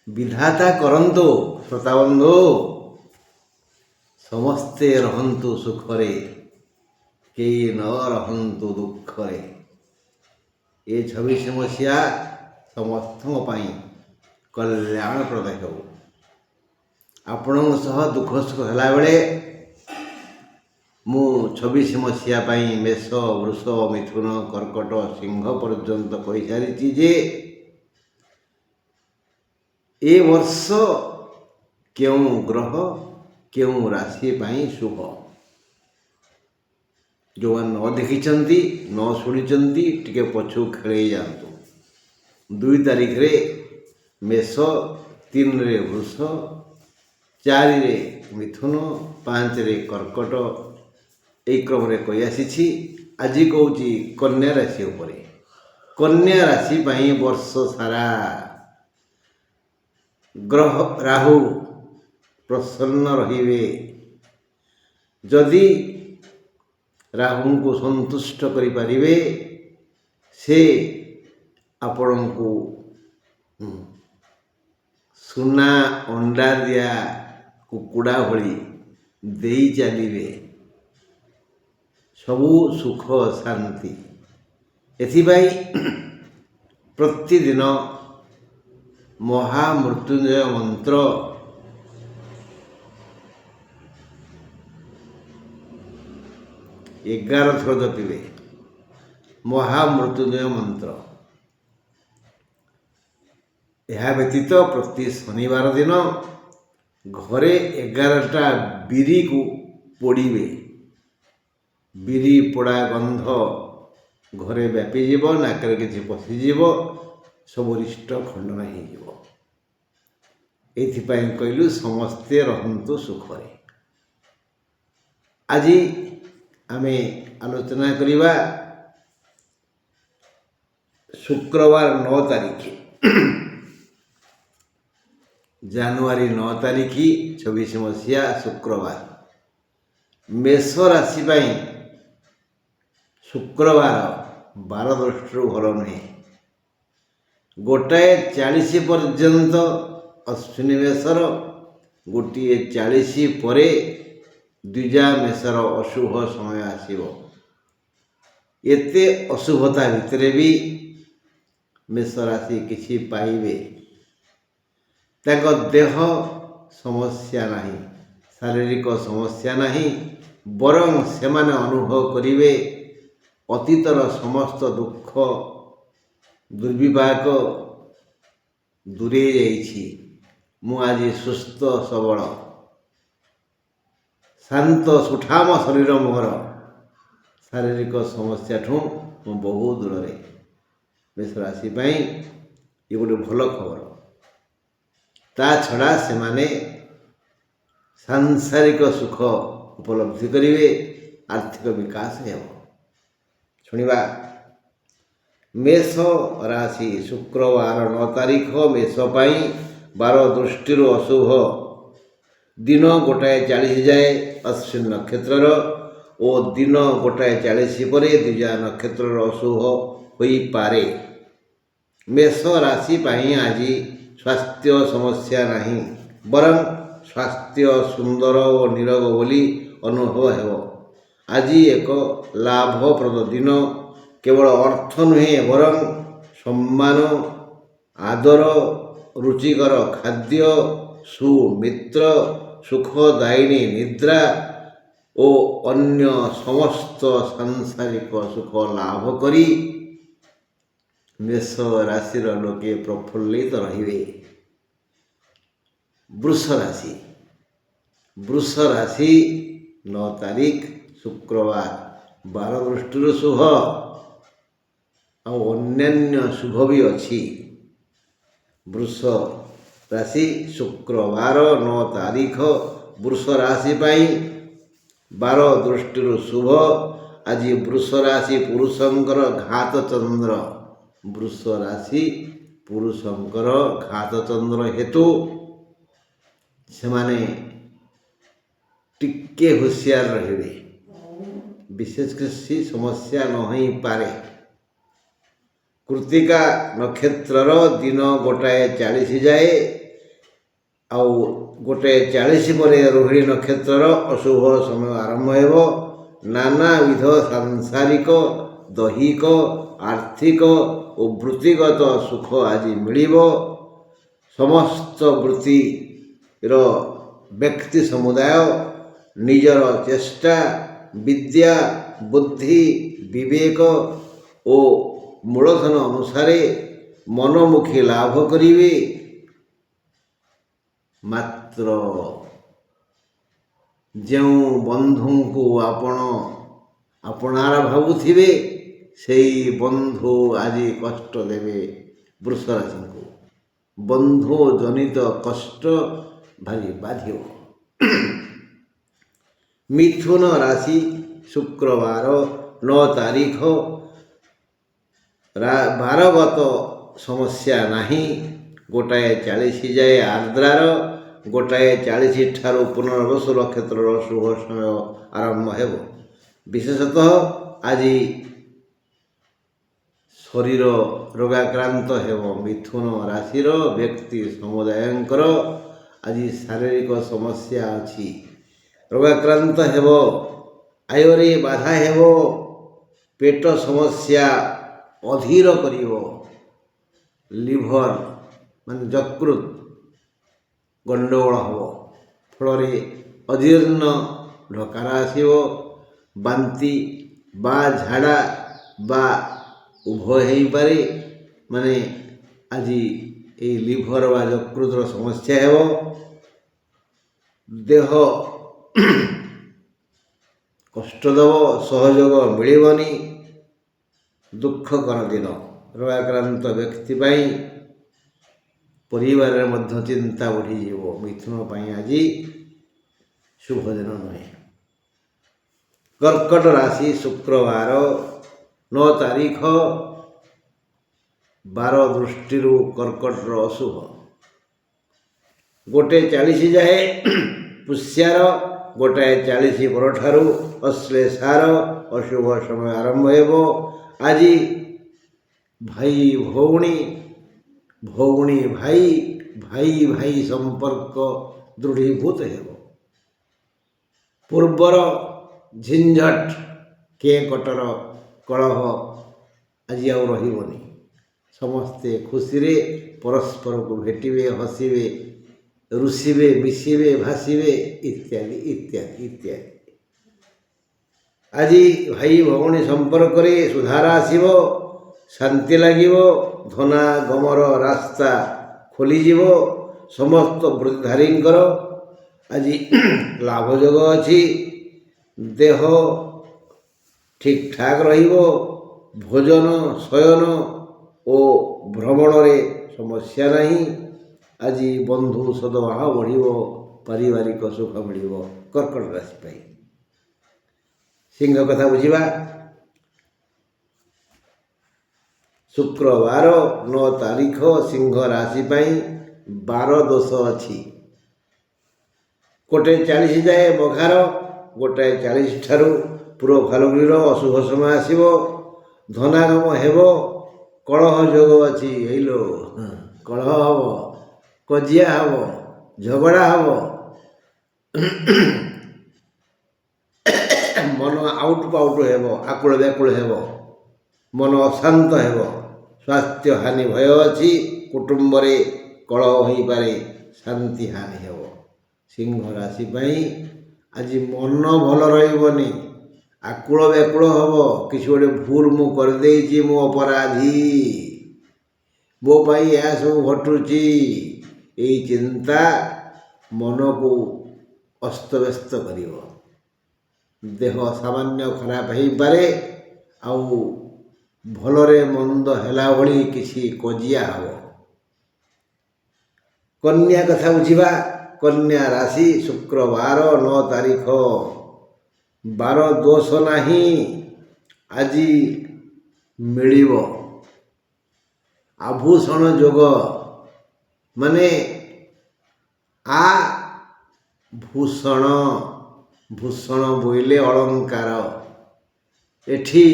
विधाता करंतु श्रोताबंधु समस्ते रहंतु सुखरे केई न रहंतु दुखरे। ये 26 मसीहा समस्तों पाई कल्याणप्रद हो। आपण सह दुख सुख होला बेले मु 26 मसीहा पाई मेष वृष मिथुन कर्कट सिंह पर्यंत कही सारी जे ए वर्ष क्यों ग्रह क्यों राशि पाई शुभ। जो न देखी न शुणी टिके पछू खेल जातु। 2 तारीख रे मेष, 3 रे वृष, 4 रे मिथुन, 5 रे कर्कट यही क्रम कही आसी। आज कहूँ कन्या राशि उपरे। कन्या राशि पाई वर्ष सारा ग्रह राहु प्रसन्न रहिबे। जदि राहु को संतुष्ट करि परिबे से आपण को सुना अंडा दिया कुकुड़ा भली देई चलिबे। सबु सुख शांति एथिबाई प्रतिदिन महामृत्युंजय मंत्र 11 थर जपिबे। महामृत्युंजय मंत्र यह व्यतीत प्रति शनिवार दिन घरे 11टा बिरी को पोड़िबे। बिरी पोड़ा गंध घरे व्यापीज नाक किसी पशिज सब रिष्ट खंडन हो। कहलु समस्ते रहंतु सुखरे। आज आमे आलोचना करिबा शुक्रवार 9 तारीख जानुआरी 9 तारीख 26 मसीहा शुक्रवार। मेष राशि पाई शुक्रवार 12 दृष्टि भल नुहे। 1:40 पर्यंत अश्विनी मेषर, 1:40 पर द्विजा मेषर अशुभ समय आसीबो। एते अशुभता भितर भी मेष राशि किछि पाइबे। ताको देह समस्या नहीं, शारीरिक समस्या नहीं, बरं सेमाने अनुभव करिवे अतीतर समस्त दुख दुर्विपाक दूरे जाइछि। मु आज सुस्थ सबल शांत सुठाम शरीर मोर शारीरिक समस्या ठू मु बहु दूर रे। मेष राशि पाई ये गोटे भल खबर। ता छड़ा से माने सांसारिक सुख उपलब्धि करिवे, आर्थिक विकास हेब। शुणिबा मेष राशि शुक्रवार 9 तारीख मेष पाई 12 दृष्टि अशुभ दिन 1:40 जाए अश्विन नक्षत्र और दिन 1:40 पर द्विजा नक्षत्र अशुभ होई पारे। मेष राशि पाई आज स्वास्थ्य समस्या नहीं, बरं स्वास्थ्य सुंदर और निरोग बोली अनुभव हेब। आज एक लाभप्रद दिन। केवल अर्थ नुहे बरं सम्मान, आदर, रुचिकर खाद्य, सुमित्र, सुखदायिनी निद्रा और अन्य समस्त सांसारिक सुख लाभ करी मेष राशि लोके प्रफुल्लित रहिबे। वृष राशि 9 तारीख शुक्रवार 12 दृष्टि शुभ अन्यान्य शुभ भी अच्छी। वृष राशि शुक्रवार 9 तारीख वृष राशि पाई 12 दृष्टि शुभ। आज वृष राशि पुरुषंकर घात चंद्र। वृष राशि पुरुषंकर घात चंद्र हेतु से माने टिके होशियार रहिबे। विशेष कृषि समस्या न होई पारे। कृतिका नक्षत्रर दिन 1:40 जाए ଆଉ ଗୋଟାଏ 40 ପରେ ରୋହିଣୀ ନକ୍ଷତ୍ରର ଅଶୁଭ ସମୟ ଆରମ୍ଭ ହେବ। ନାନାବିଧ ସାଂସାରିକ, ଦୈହିକ, ଆର୍ଥିକ ଓ ବୃତ୍ତିଗତ ସୁଖ ଆଜି ମିଳିବ। ସମସ୍ତ ବୃତ୍ତିର ବ୍ୟକ୍ତି ସମୁଦାୟ ନିଜର ଚେଷ୍ଟା, ବିଦ୍ୟା, ବୁଦ୍ଧି, ବିବେକ ଓ ମୂଳଧନ ଅନୁସାରେ ମନମୁଖୀ ଲାଭ କରିବେ। ମାତ୍ର ଯେଉଁ ବନ୍ଧୁଙ୍କୁ ଆପଣ ଆପଣାର ଭାବୁଥିବେ ସେଇ ବନ୍ଧୁ ଆଜି କଷ୍ଟ ଦେବେ ବୃଷ ରାଶିଙ୍କୁ। ବନ୍ଧୁ ଜନିତ କଷ୍ଟ ଭାରି ବାଧିବ। ମିଥୁନ ରାଶି ଶୁକ୍ରବାର 9 ତାରିଖ। ବାରଗତ ସମସ୍ୟା ନାହିଁ। ଗୋଟାଏ 40 ଯାଏ ଆର୍ଦ୍ରାର, ଗୋଟାଏ 40 ଠାରୁ ପୁନର୍ବସୁ ନକ୍ଷତ୍ରର ଶୁଭ ସମୟ ଆରମ୍ଭ ହେବ। ବିଶେଷତଃ ଆଜି ଶରୀର ରୋଗାକ୍ରାନ୍ତ ହେବ। ମିଥୁନ ରାଶିର ବ୍ୟକ୍ତି ସମୁଦାୟଙ୍କର ଆଜି ଶାରୀରିକ ସମସ୍ୟା ଅଛି। ରୋଗାକ୍ରାନ୍ତ ହେବ, ଆୟରେ ବାଧା ହେବ, ପେଟ ସମସ୍ୟା ଅଧୀର କରିବ, ଲିଭର ମାନେ ଯକୃତ ଗଣ୍ଡଗୋଳ ହେବ, ଫଳରେ ଅଜୀର୍ଣ୍ଣ ଢକାର ଆସିବ, ବାନ୍ତି ବା ଝାଡ଼ା ବା ଉଭୟ ହେଇପାରେ। ମାନେ ଆଜି এই লিভর বা যକୃତର ସମସ୍ୟା ହେବ। ଦେହ କଷ୍ଟ ଦେବ, ସହଯୋଗ ମିଳିବନି। ଦୁଃଖକର ଦିନ ରୋଗାକ୍ରାନ୍ତ ବ୍ୟକ୍ତି ପାଇଁ। ପରିବାରରେ ମଧ୍ୟ ଚିନ୍ତା ବଢ଼ିଯିବ। ମିଥୁନ ପାଇଁ ଆଜି ଶୁଭ ଦିନ ନୁହେଁ। କର୍କଟ ରାଶି ଶୁକ୍ରବାର 9 ତାରିଖ। ବାର ଦୃଷ୍ଟିରୁ କର୍କଟର ଅଶୁଭ। ଗୋଟାଏ 40 ଯାଏ ପୁଷ୍ୟାର, ଗୋଟାଏ 40 ପରଠାରୁ ଅଶ୍ଲେଷାର ଅଶୁଭ ସମୟ ଆରମ୍ଭ ହେବ। ଆଜି ଭାଇ ଭଉଣୀ, ଭଉଣୀ ଭାଇ, ଭାଇ ଭାଇ ସମ୍ପର୍କ ଦୃଢ଼ୀଭୂତ ହେବ। ପୂର୍ବର ଝିଞ୍ଝଟ, କେଁ-କଟର, କଳହ ଆଜି ଆଉ ରହିବନି। ସମସ୍ତେ ଖୁସିରେ ପରସ୍ପରକୁ ଭେଟିବେ, ହସିବେ, ରୁଷିବେ, ମିଶିବେ, ଭାସିବେ ଇତ୍ୟାଦି ଇତ୍ୟାଦି ଇତ୍ୟାଦି। ଆଜି ଭାଇ ଭଉଣୀ ସମ୍ପର୍କରେ ସୁଧାର ଆସିବ, ଶାନ୍ତି ଲାଗିବ, ଧନାଗମର ରାସ୍ତା ଖୋଲିଯିବ। ସମସ୍ତ ବୃତ୍ତିଧାରୀଙ୍କର ଆଜି ଲାଭ ଯୋଗ ଅଛି। ଦେହ ଠିକ୍ ଠାକ୍ ରହିବ। ଭୋଜନ, ଶୟନ ଓ ଭ୍ରମଣରେ ସମସ୍ୟା ନାହିଁ। ଆଜି ବନ୍ଧୁ ସଦ୍ଭାବ ବଢ଼ିବ, ପାରିବାରିକ ସୁଖ ମିଳିବ କର୍କଟ ରାଶି ପାଇଁ। ସିଂହ କଥା ବୁଝିବା। ଶୁକ୍ରବାର 9 ତାରିଖ ସିଂହ ରାଶି ପାଇଁ 12 ଦୋଷ ଅଛି। ଗୋଟାଏ 40 ଯାଏ ବଘାର, ଗୋଟାଏ 40 ଠାରୁ ପୂର୍ବ ଫାଲଗୁନିର ଅଶୁଭ ସମୟ ଆସିବ। ଧନାଗମ ହେବ, କଳହ ଯୋଗ ଅଛି। ହେଇଲୋ କଳହ ହେବ, କଜିଆ ହେବ, ଝଗଡ଼ା ହେବ, ମନ ଆଉଟ ପାଉଟ ହେବ, ଆକୁଳ ବ୍ୟାକୁଳ ହେବ, ମନ ଅଶାନ୍ତ ହେବ। ସ୍ୱାସ୍ଥ୍ୟ ହାନି ଭୟ ଅଛି। କୁଟୁମ୍ବରେ କଳହ ହୋଇପାରେ, ଶାନ୍ତି ହାନି ହେବ। ସିଂହ ରାଶି ପାଇଁ ଆଜି ମନ ଭଲ ରହିବନି, ଆକୁଳ ବ୍ୟାକୁଳ ହେବ। କିଛି ଗୋଟେ ଭୁଲ ମୁଁ କରିଦେଇଛି, ମୁଁ ଅପରାଧୀ, ମୋ ପାଇଁ ଏହା ସବୁ ଘଟୁଛି। ଏଇ ଚିନ୍ତା ମନକୁ ଅସ୍ତବ୍ୟସ୍ତ କରିବ। ଦେହ ସାମାନ୍ୟ ଖରାପ ହେଇପାରେ, ଆଉ ଭଲରେ ମନ୍ଦ ହେଲା ଭଳି କିଛି କଜିଆ ହେବ। କନ୍ୟା କଥା ବୁଝିବା। କନ୍ୟା ରାଶି ଶୁକ୍ରବାର 9 ତାରିଖ। 12 ଦୋଷ ନାହିଁ। ଆଜି ମିଳିବ ଆଭୂଷଣ ଯୋଗ। ମାନେ ଭୂଷଣ, ଭୂଷଣ ବୋଇଲେ ଅଳଙ୍କାର। ଏଠି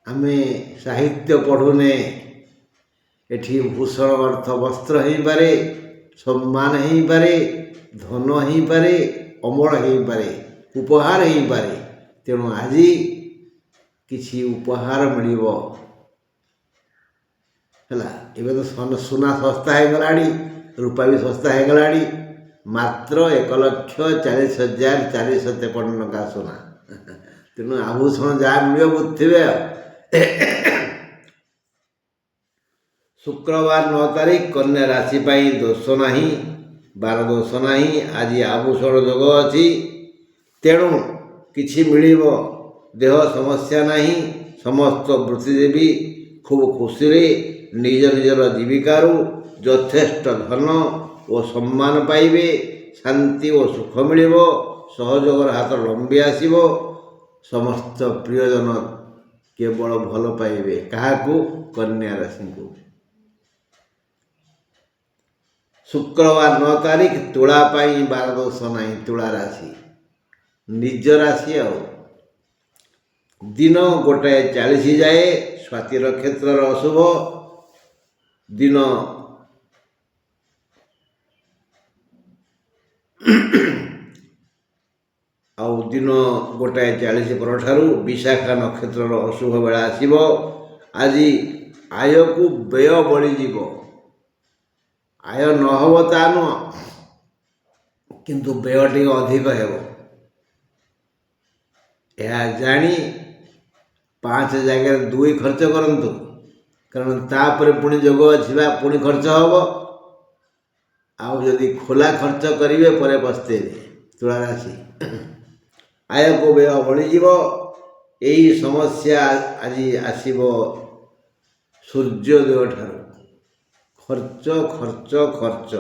ଆମେ ସାହିତ୍ୟ ପଢ଼ୁନେ। ଏଠି ଭୂଷଣ ଅର୍ଥ ବସ୍ତ୍ର ହେଇପାରେ, ସମ୍ମାନ ହେଇପାରେ, ଧନ ହେଇପାରେ, ଅମଳ ହେଇପାରେ, ଉପହାର ହେଇପାରେ। ତେଣୁ ଆଜି କିଛି ଉପହାର ମିଳିବ ହେଲା। ଏବେ ତ ସୁନା ଶସ୍ତା ହେଇଗଲାଣି, ରୂପା ବି ଶସ୍ତା ହେଇଗଲାଣି। ମାତ୍ର 1,40,453 ଟଙ୍କା ସୁନା। ତେଣୁ ଆଭୂଷଣ ଯାହା ମିଳିବ ବୁଝିଥିବେ ଆଉ। ଶୁକ୍ରବାର 9 ତାରିଖ କନ୍ୟା ରାଶି ପାଇଁ ଦୋଷ ନାହିଁ, ବାର ଦୋଷ ନାହିଁ। ଆଜି ଆଭୂଷଣ ଯୋଗ ଅଛି, ତେଣୁ କିଛି ମିଳିବ, ଦେହ ସମସ୍ୟା ନାହିଁ। ସମସ୍ତ ବୃତ୍ତିଜୀବୀ ଖୁବ୍ ଖୁସିରେ ନିଜ ନିଜର ଜୀବିକାରୁ ଯଥେଷ୍ଟ ଧନ ଓ ସମ୍ମାନ ପାଇବେ। ଶାନ୍ତି ଓ ସୁଖ ମିଳିବ, ସହଯୋଗର ହାତ ଲମ୍ବି ଆସିବ। ସମସ୍ତ ପ୍ରିୟଜନ କେବଳ ଭଲ ପାଇବେ। କାହାକୁ? କନ୍ୟା ରାଶିଙ୍କୁ। ଶୁକ୍ରବାର 9 ତାରିଖ ତୁଳା ପାଇଁ ବାର ଦୋଷ ନାହିଁ। ତୁଳା ରାଶି ନିଜ ରାଶି ଆଉ। ଦିନ 1:40 ଯାଏ ସ୍ୱାତି ନକ୍ଷତ୍ରର ଅଶୁଭ ଦିନ। ଆଉ ଦିନ 1:40 ପରଠାରୁ ବିଶାଖା ନକ୍ଷତ୍ରର ଅଶୁଭ ବେଳା ଆସିବ। ଆଜି ଆୟକୁ ବ୍ୟୟ ବଳିଯିବ। ଆୟ ନ ହେବ ତା ନୁହଁ, କିନ୍ତୁ ବ୍ୟୟ ଟିକେ ଅଧିକ ହେବ। ଏହା ଜାଣି 5 ଜାଗାରେ 2 ଖର୍ଚ୍ଚ କରନ୍ତୁ, କାରଣ ତାପରେ ପୁଣି ଯୋଗ ଅଛି ବା ପୁଣି ଖର୍ଚ୍ଚ ହେବ। ଆଉ ଯଦି ଖୋଲା ଖର୍ଚ୍ଚ କରିବେ ପରେ ପସ୍ତେଇବେ। ତୁଳା ରାଶି ଆୟକୁ ବ୍ୟୟ ବଳିଯିବ। ଏହି ସମସ୍ୟା ଆଜି ଆସିବ ସୂର୍ଯ୍ୟୋଦୟ ଠାରୁ। ଖର୍ଚ୍ଚ ଖର୍ଚ୍ଚ ଖର୍ଚ୍ଚ।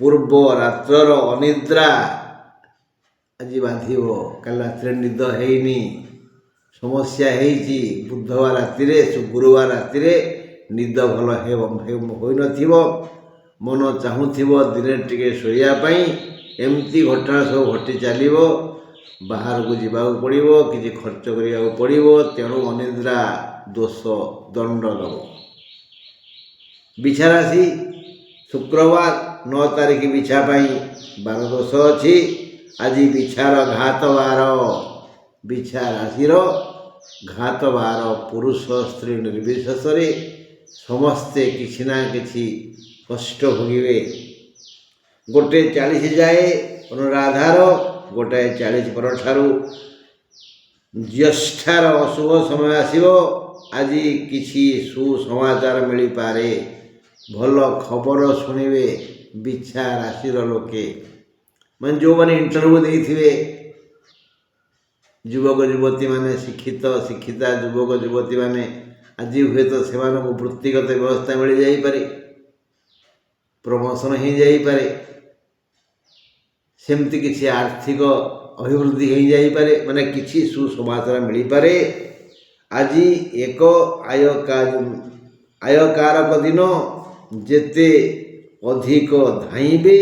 ପୂର୍ବ ରାତ୍ରର ଅନିଦ୍ରା ଆଜି ବାଧିବ। କାଲି ରାତିରେ ନିଦ ହେଇନି, ସମସ୍ୟା ହେଇଛି। ବୁଧବାର ରାତିରେ, ଗୁରୁବାର ରାତିରେ ନିଦ ଭଲ ହୋଇନଥିବ। ମନ ଚାହୁଁଥିବ ଦିନେ ଟିକେ ଶୋଇବା ପାଇଁ। ଏମିତି ଘଟଣା ସବୁ ଘଟି ଚାଲିବ। ବାହାରକୁ ଯିବାକୁ ପଡ଼ିବ, କିଛି ଖର୍ଚ୍ଚ କରିବାକୁ ପଡ଼ିବ। ତେଣୁ ଅନିଦ୍ରା ଦୋଷ ଦଣ୍ଡ ଦେବ। ବିଛା ରାଶି ଶୁକ୍ରବାର 9 ତାରିଖ ବିଛା ପାଇଁ ବାର ଦୋଷ ଅଛି। ଆଜି ବିଛାର ଘାତ ବାର। ବିଛା ରାଶିର ଘାତ ବାର। ପୁରୁଷ ସ୍ତ୍ରୀ ନିର୍ବିଶେଷରେ ସମସ୍ତେ କିଛି ନା କିଛି କଷ୍ଟ ଭୋଗିବେ। 1:40 ଯାଏ ଅନୁରାଧାର, 1:40 ପରଠାରୁ ଜ୍ୟେଷ୍ଠାର ଅଶୁଭ ସମୟ ଆସିବ। ଆଜି କିଛି ସୁସମାଚାର ମିଳିପାରେ, ଭଲ ଖବର ଶୁଣିବେ ବିଛା ରାଶିର ଲୋକେ। ମାନେ ଯେଉଁମାନେ ଇଣ୍ଟରଭ୍ୟୁ ଦେଇଥିବେ, ଯୁବକ ଯୁବତୀମାନେ, ଶିକ୍ଷିତା ଯୁବକ ଯୁବତୀମାନେ, ଆଜି ହୁଏତ ସେମାନଙ୍କୁ ବୃତ୍ତିଗତ ବ୍ୟବସ୍ଥା ମିଳିଯାଇପାରେ, ପ୍ରମୋସନ୍ ହେଇଯାଇପାରେ, ସେମିତି କିଛି ଆର୍ଥିକ ଅଭିବୃଦ୍ଧି ହେଇଯାଇପାରେ। ମାନେ କିଛି ସୁସମାଚାର ମିଳିପାରେ। ଆଜି ଏକ ଆୟକାରକ ଦିନ। ଯେତେ ଅଧିକ ଧାଇଁବେ,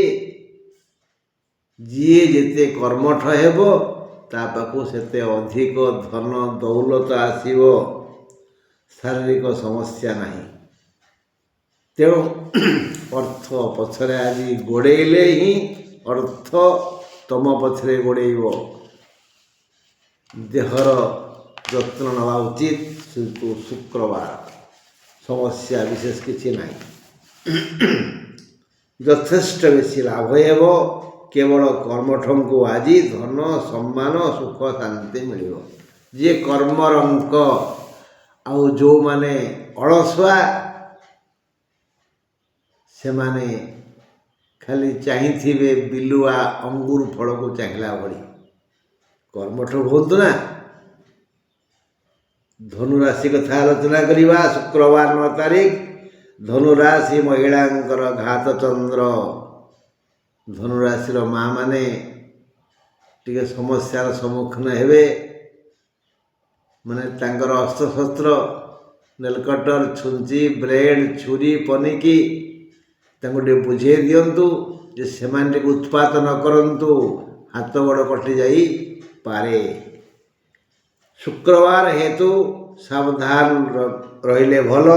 ଯିଏ ଯେତେ କର୍ମଠ ହେବ, ତା ପାଖକୁ ସେତେ ଅଧିକ ଧନ ଦୌଲତ ଆସିବ। ଶାରୀରିକ ସମସ୍ୟା ନାହିଁ। ତେଣୁ ଅର୍ଥ ପଛରେ ଆଜି ଗୋଡ଼େଇଲେ ହିଁ ଅର୍ଥ ତମ ପଛରେ ଗୋଡ଼େଇବ। ଦେହର ଯତ୍ନ ନେବା ଉଚିତ। କିନ୍ତୁ ଶୁକ୍ରବାର ସମସ୍ୟା ବିଶେଷ କିଛି ନାହିଁ। ଯଥେଷ୍ଟ ବେଶୀ ଲାଭ ହେବ। କେବଳ କର୍ମଠଙ୍କୁ ଆଜି ଧନ ସମ୍ମାନ ସୁଖ ଶାନ୍ତି ମିଳିବ। ଯିଏ କର୍ମରଙ୍କ ଆଉ ଯେଉଁମାନେ ଅଳସୁଆ, ସେମାନେ ଖାଲି ଚାହିଁଥିବେ ବିଲୁଆ ଅଙ୍ଗୁର ଫଳକୁ ଚାହିଁଲା ଭଳି। କର୍ମଠ ହୁଅନ୍ତୁ ନା। ଧନୁରାଶି କଥା ଆଲୋଚନା କରିବା। ଶୁକ୍ରବାର 9 ତାରିଖ ଧନୁରାଶି ମହିଳାଙ୍କର ଘାତ ଚନ୍ଦ୍ର। ଧନୁରାଶିର ମା ମାନେ ଟିକେ ସମସ୍ୟାର ସମ୍ମୁଖୀନ ହେବେ। ମାନେ ତାଙ୍କର ଅସ୍ତ୍ରଶସ୍ତ୍ର, ନେଲକଟର, ଛୁଞ୍ଚି, ବ୍ଲେଡ୍, ଛୁରୀ, ପନିକି ତାଙ୍କୁ ଟିକେ ବୁଝେଇ ଦିଅନ୍ତୁ ଯେ ସେମାନେ ଟିକେ ଉତ୍ପାତ ନ କରନ୍ତୁ, ହାତ ଗୋଡ଼ କଟି ଯାଇପାରେ। ଶୁକ୍ରବାର ହେତୁ ସାବଧାନ ରହିଲେ ଭଲ,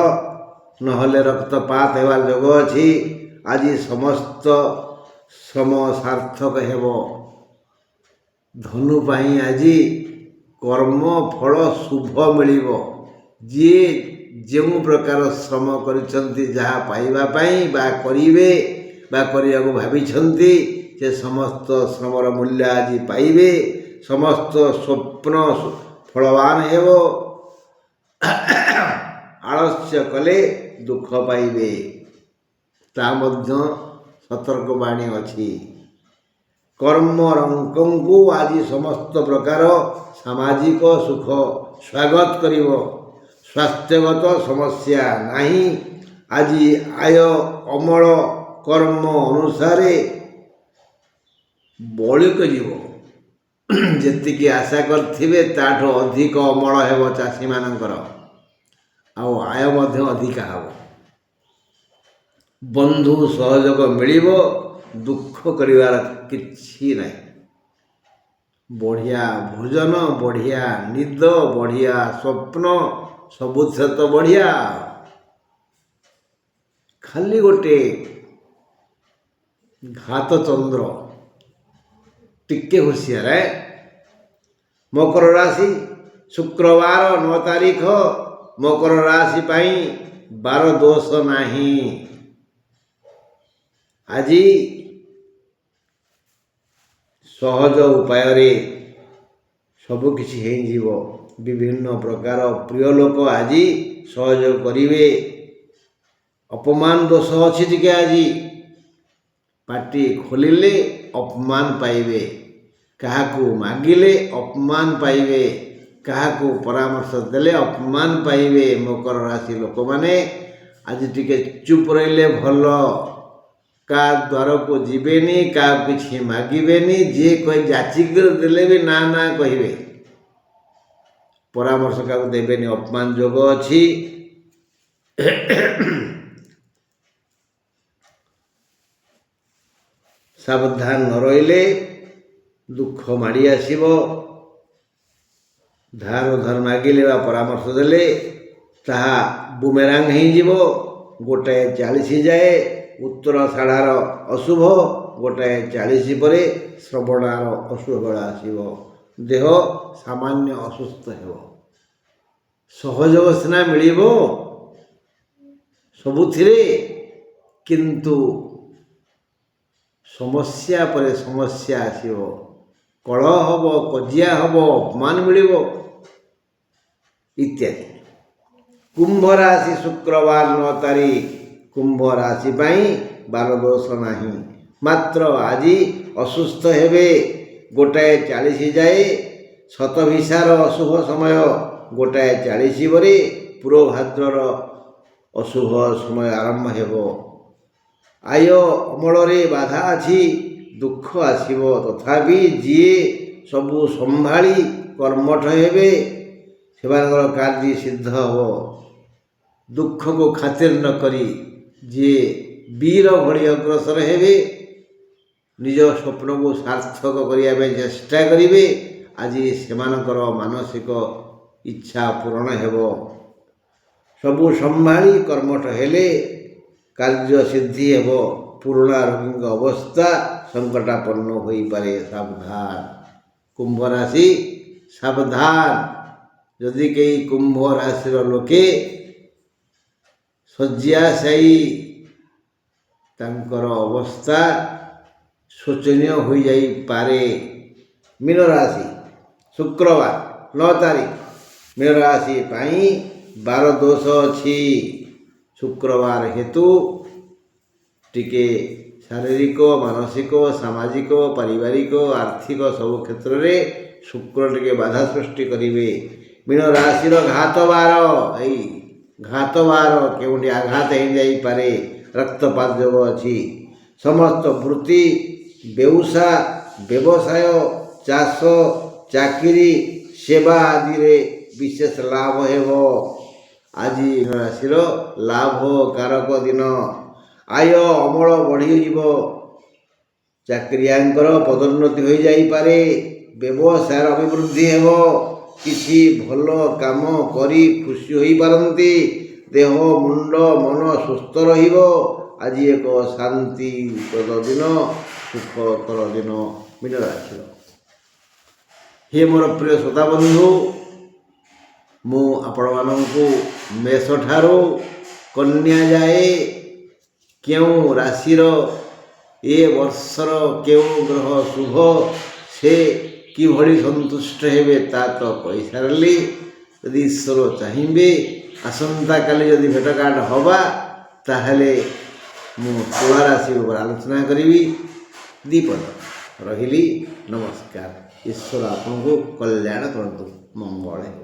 ନହେଲେ ରକ୍ତପାତ ହେବାର ଯୋଗ ଅଛି। ଆଜି ସମସ୍ତ ଶ୍ରମ ସାର୍ଥକ ହେବ। ଧନୁ ପାଇଁ ଆଜି କର୍ମ ଫଳ ଶୁଭ ମିଳିବ। ଯିଏ ଯେଉଁ ପ୍ରକାର ଶ୍ରମ କରିଛନ୍ତି, ଯାହା ପାଇବା ପାଇଁ ବା କରିବେ ବା କରିବାକୁ ଭାବିଛନ୍ତି, ସେ ସମସ୍ତ ଶ୍ରମର ମୂଲ୍ୟ ଆଜି ପାଇବେ। ସମସ୍ତ ସ୍ୱପ୍ନ ଫଳବାନ ହେବ। ଆଳସ୍ୟ କଲେ ଦୁଃଖ ପାଇବେ। ତା ମଧ୍ୟ ସତର୍କବାଣୀ ଅଛି। କର୍ମରଙ୍କଙ୍କୁ ଆଜି ସମସ୍ତ ପ୍ରକାର ସାମାଜିକ ସୁଖ ସ୍ୱାଗତ କରିବ। ସ୍ୱାସ୍ଥ୍ୟଗତ ସମସ୍ୟା ନାହିଁ। ଆଜି ଆୟ ଅମଳ କର୍ମ ଅନୁସାରେ ବଳିକ ଯିବ। ଯେତିକି ଆଶା କରିଥିବେ ତାଠୁ ଅଧିକ ଅମଳ ହେବ ଚାଷୀମାନଙ୍କର, ଆଉ ଆୟ ମଧ୍ୟ ଅଧିକା ହେବ। ବନ୍ଧୁ ସହଯୋଗ ମିଳିବ। ଦୁଃଖ କରିବାର କିଛି ନାହିଁ। ବଢ଼ିଆ ଭୋଜନ, ବଢ଼ିଆ ନିଦ, ବଢ଼ିଆ ସ୍ୱପ୍ନ, ସବୁଥିରେ ତ ବଢ଼ିଆ। ଖାଲି ଗୋଟେ ଘାତ ଚନ୍ଦ୍ର ଟିକେ ହୁସିଆର। ମକର ରାଶି ଶୁକ୍ରବାର 9 ତାରିଖ। ମକର ରାଶି ପାଇଁ ବାର ଦୋଷ ନାହିଁ। ଆଜି ସହଜ ଉପାୟରେ ସବୁକିଛି ହେଇଯିବ। ବିଭିନ୍ନ ପ୍ରକାର ପ୍ରିୟ ଲୋକ ଆଜି ସହଯୋଗ କରିବେ। ଅପମାନ ଦୋଷ ଅଛି ଟିକେ ଆଜି। ପାଟି ଖୋଲିଲେ ଅପମାନ ପାଇବେ। କାହାକୁ ମାଗିଲେ ଅପମାନ ପାଇବେ। କାହାକୁ ପରାମର୍ଶ ଦେଲେ ଅପମାନ ପାଇବେ। ମକର ରାଶି ଲୋକମାନେ ଆଜି ଟିକେ ଚୁପ ରହିଲେ ଭଲ। କାହା ଦ୍ୱାରକୁ ଯିବେନି, କାହାକୁ କିଛି ମାଗିବେନି। ଯିଏ କହି ଯାଚିକି ଦେଲେ ବି ନା ନା କହିବେ। ପରାମର୍ଶ କାହାକୁ ଦେବେନି, ଅପମାନ ଯୋଗ ଅଛି। ସାବଧାନ ନ ରହିଲେ ଦୁଃଖ ମାଡ଼ି ଆସିବ। ଧାର ଉଧାର ମାଗିଲେ ବା ପରାମର୍ଶ ଦେଲେ ତାହା ବୁମେରାଙ୍ଗ ହେଇଯିବ। ଗୋଟାଏ 40 ଯାଏ ଉତ୍ତରାଷାଢ଼ର ଅଶୁଭ, ଗୋଟାଏ 40 ପରେ ଶ୍ରବଣାର ଅଶୁଭ ବେଳ ଆସିବ। ଦେହ ସାମାନ୍ୟ ଅସୁସ୍ଥ ହେବ। ସହଯୋଗ ସିନା ମିଳିବ ସବୁଥିରେ, କିନ୍ତୁ ସମସ୍ୟା ପରେ ସମସ୍ୟା ଆସିବ। କଳହ ହେବ, କଜିଆ ହେବ, ଅପମାନ ମିଳିବ ଇତ୍ୟାଦି। କୁମ୍ଭ ରାଶି ଶୁକ୍ରବାର 9 ତାରିଖ। କୁମ୍ଭ ରାଶି ପାଇଁ ବାର ଦୋଷ ନାହିଁ। ମାତ୍ର ଆଜି ଅସୁସ୍ଥ ହେବେ। ଗୋଟାଏ 40 ଯାଏ ଶତଭିଷାର ଅଶୁଭ ସମୟ, ଗୋଟାଏ 40 ପରେ ପୂର୍ବଭାଦ୍ରର ଅଶୁଭ ସମୟ ଆରମ୍ଭ ହେବ। ଆୟ ଅମଳରେ ବାଧା ଅଛି। ଦୁଃଖ ଆସିବ। ତଥାପି ଯିଏ ସବୁ ସମ୍ଭାଳି କର୍ମଠ ହେବେ ସେମାନଙ୍କର କାର୍ଯ୍ୟ ସିଦ୍ଧ ହେବ। ଦୁଃଖକୁ ଖାତିର ନ କରି ଯିଏ ବୀର ଭଳି ଅଗ୍ରସର ହେବେ, ନିଜ ସ୍ୱପ୍ନକୁ ସାର୍ଥକ କରିବା ପାଇଁ ଚେଷ୍ଟା କରିବେ, ଆଜି ସେମାନଙ୍କର ମାନସିକ ଇଚ୍ଛା ପୂରଣ ହେବ। ସବୁ ସମ୍ଭାଳି କର୍ମଠ ହେଲେ କାର୍ଯ୍ୟ ସିଦ୍ଧି ହେବ। ପୁରୁଣା ରୋଗୀଙ୍କ ଅବସ୍ଥା ସଙ୍କଟାପନ୍ନ ହୋଇପାରେ। ସାବଧାନ। କୁମ୍ଭ ରାଶି ସାବଧାନ। ଯଦି କେହି କୁମ୍ଭ ରାଶିର ଲୋକେ ଶଯ୍ୟାଶାୟୀ, ତାଙ୍କର ଅବସ୍ଥା ଶୋଚନୀୟ ହୋଇଯାଇପାରେ। ମୀନ ରାଶି ଶୁକ୍ରବାର 9 ତାରିଖ। ମୀନ ରାଶି ପାଇଁ ବାର ଦୋଷ ଅଛି। ଶୁକ୍ରବାର ହେତୁ ଟିକେ ଶାରୀରିକ, ମାନସିକ, ସାମାଜିକ, ପାରିବାରିକ, ଆର୍ଥିକ ସବୁ କ୍ଷେତ୍ରରେ ଶୁକ୍ର ଟିକେ ବାଧା ସୃଷ୍ଟି କରିବେ। ମୀନ ରାଶିର ଘାତ ବାର। ଏଇ ଘାତ ବାର କେଉଁଠି ଆଘାତ ହେଇଯାଇପାରେ। ରକ୍ତପାତ ଯୋଗ ଅଛି। ସମସ୍ତ ବୃତ୍ତି, ବେଉସା, ବ୍ୟବସାୟ, ଚାଷ, ଚାକିରି, ସେବା ଆଦିରେ ବିଶେଷ ଲାଭ ହେବ। ଆଜି ରାଶିର ଲାଭ କାରକ ଦିନ। ଆୟ ଅମଳ ବଢ଼ିଯିବ। ଚାକିରିଆଙ୍କର ପଦୋନ୍ନତି ହୋଇଯାଇପାରେ। ବ୍ୟବସାୟର ଅଭିବୃଦ୍ଧି ହେବ। କିଛି ଭଲ କାମ କରି ଖୁସି ହୋଇପାରନ୍ତି। ଦେହ, ମୁଣ୍ଡ, ମନ ସୁସ୍ଥ ରହିବ। आज एक शांतिप्रद दिन सुखकर दिन मीन राशि। हे मोर प्रिय श्रोता बंधु, मु आपण मानू मेष ठारू कन्या जाए क्यों राशि ए वर्षर क्यों ग्रह शुभ से किभली संतुष्ट हेबे ता तो कही सारे। यदि ईश्वर चाहिए आसंता काली जदि भेटघाट हवा ताहले मु तुला राशि ऊपर आलोचना करी। दीपद रही। नमस्कार। ईश्वर आपको कल्याण करतु। मंगल।